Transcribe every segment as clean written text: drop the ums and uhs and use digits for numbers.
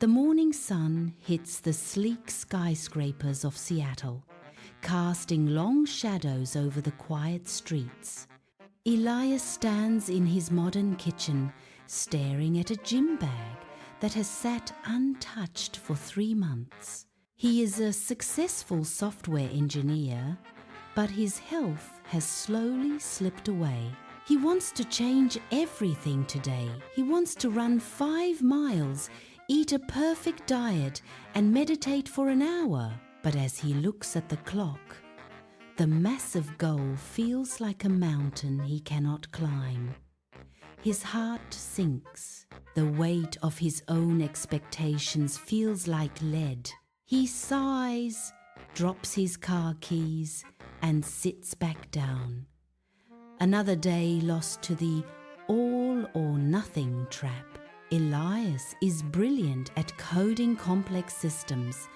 The morning sun hits the sleek skyscrapers of Seattle, casting long shadows over the quiet streets. Elias stands in his modern kitchen, staring at a gym bag that has sat untouched for 3 months. He is a successful software engineer, but his health has slowly slipped away. He wants to change everything today. He wants to run 5 miles, eat a perfect diet, and meditate for an hour. But as he looks at the clock, the massive goal feels like a mountain he cannot climb. His heart sinks. The weight of his own expectations feels like lead. He sighs, drops his car keys, and sits back down. Another day lost to the all or nothing trap. Elias is brilliant at coding complex systems,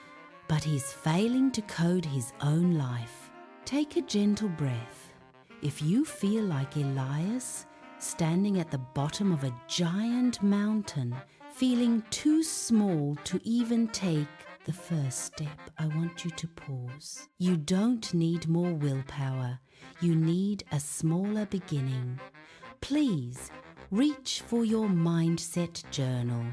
but he's failing to code his own life. Take a gentle breath. If you feel like Elias, standing at the bottom of a giant mountain, feeling too small to even take the first step, I want you to pause. You don't need more willpower. You need a smaller beginning. Please reach for your mindset journal.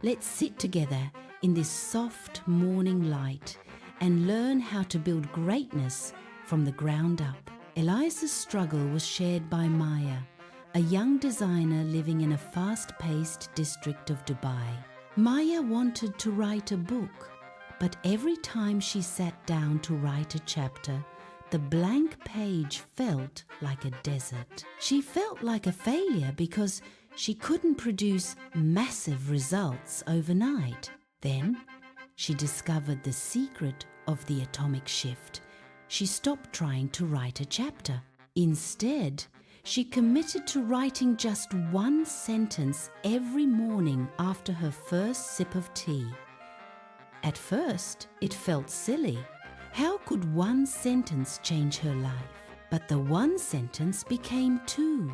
Let's sit together in this soft morning light and learn how to build greatness from the ground up. Elias's struggle was shared by Maya, a young designer living in a fast-paced district of Dubai. Maya wanted to write a book, but every time she sat down to write a chapter, the blank page felt like a desert. She felt like a failure because she couldn't produce massive results overnight. Then she discovered the secret of the atomic shift. She stopped trying to write a chapter. Instead, she committed to writing just 1 sentence every morning after her first sip of tea. At first, it felt silly. How could 1 sentence change her life? But the 1 sentence became 2.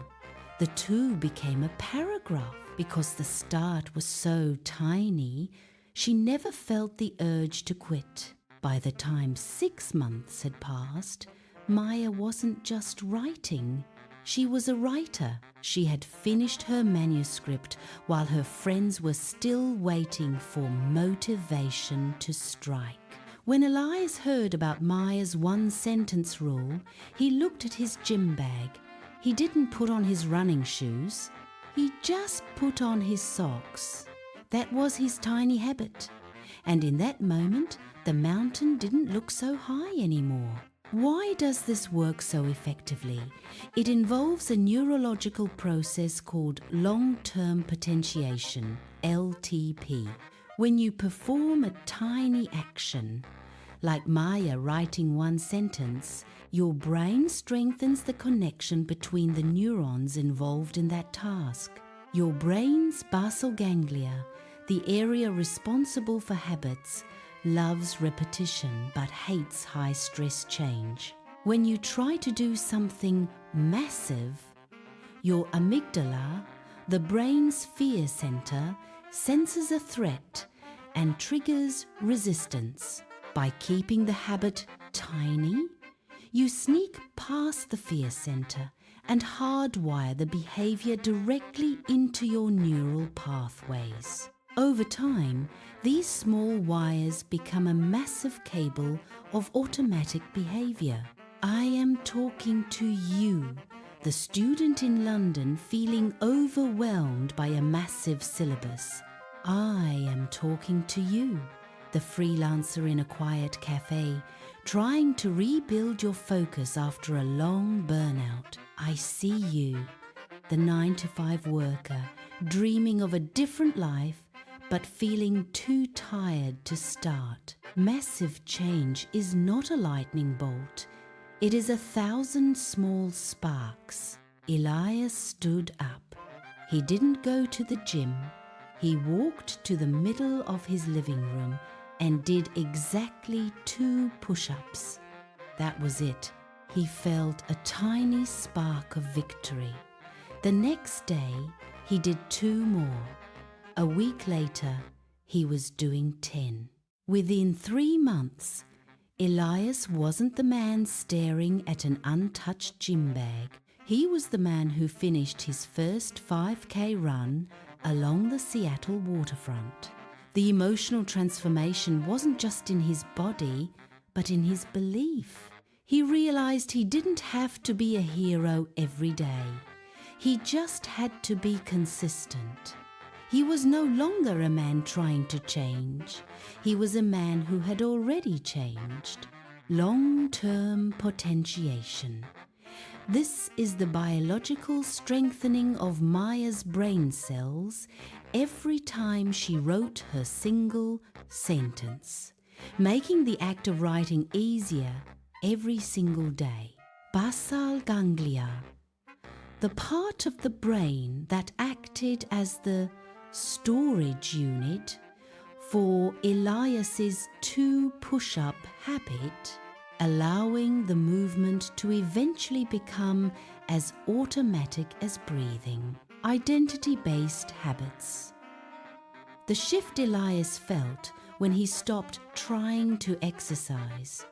The 2 became a paragraph. Because the start was so tiny, she never felt the urge to quit. By the time 6 months had passed, Maya wasn't just writing. She was a writer. She had finished her manuscript while her friends were still waiting for motivation to strike. When Elias heard about Maya's 1-sentence rule, he looked at his gym bag. He didn't put on his running shoes. He just put on his socks. That was his tiny habit. And in that moment, the mountain didn't look so high anymore. Why does this work so effectively? It involves a neurological process called long-term potentiation, LTP. When you perform a tiny action, like Maya writing 1 sentence, your brain strengthens the connection between the neurons involved in that task. Your brain's basal ganglia, the area responsible for habits, loves repetition but hates high-stress change. When you try to do something massive, your amygdala, the brain's fear center, senses a threat and triggers resistance. By keeping the habit tiny, you sneak past the fear center and hardwire the behavior directly into your neural pathways. Over time, these small wires become a massive cable of automatic behavior. I am talking to you, the student in London feeling overwhelmed by a massive syllabus. I am talking to you, the freelancer in a quiet cafe, trying to rebuild your focus after a long burnout. I see you, the 9-to-5 worker, dreaming of a different life, but feeling too tired to start. Massive change is not a lightning bolt. It is 1,000 small sparks. Elias stood up. He didn't go to the gym. He walked to the middle of his living room and did exactly 2 push-ups. That was it. He felt a tiny spark of victory. The next day, he did 2 more. A week later, he was doing 10. Within 3 months, Elias wasn't the man staring at an untouched gym bag. He was the man who finished his first 5K run along the Seattle waterfront. The emotional transformation wasn't just in his body, but in his belief. He realized he didn't have to be a hero every day. He just had to be consistent. He was no longer a man trying to change. He was a man who had already changed. Long-term potentiation. This is the biological strengthening of Maya's brain cells every time she wrote her single sentence, making the act of writing easier every single day. Basal ganglia, the part of the brain that acted as the storage unit for Elias's 2 push-up habit, allowing the movement to eventually become as automatic as breathing. Identity-based habits. The shift Elias felt when he stopped trying to exercise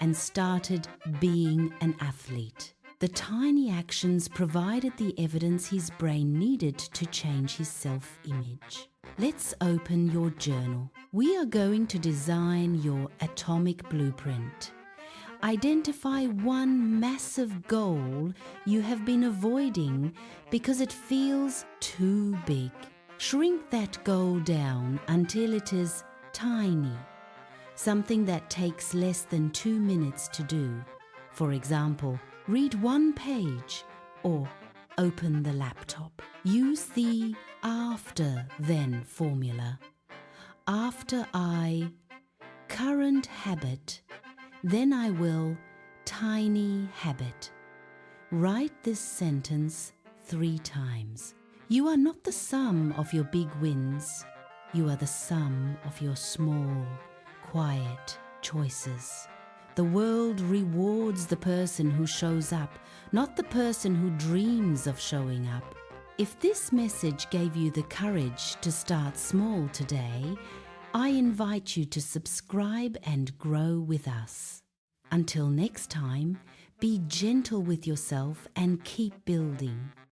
and started being an athlete. The tiny actions provided the evidence his brain needed to change his self-image. Let's open your journal. We are going to design your atomic blueprint. Identify one massive goal you have been avoiding because it feels too big. Shrink that goal down until it is tiny, something that takes less than 2 minutes to do. For example, read 1 page or open the laptop. Use the after-then formula. After I, current habit, then I will, tiny habit. Write this sentence 3 times. You are not the sum of your big wins. You are the sum of your small, quiet choices. The world rewards the person who shows up, not the person who dreams of showing up. If this message gave you the courage to start small today, I invite you to subscribe and grow with us. Until next time, be gentle with yourself and keep building.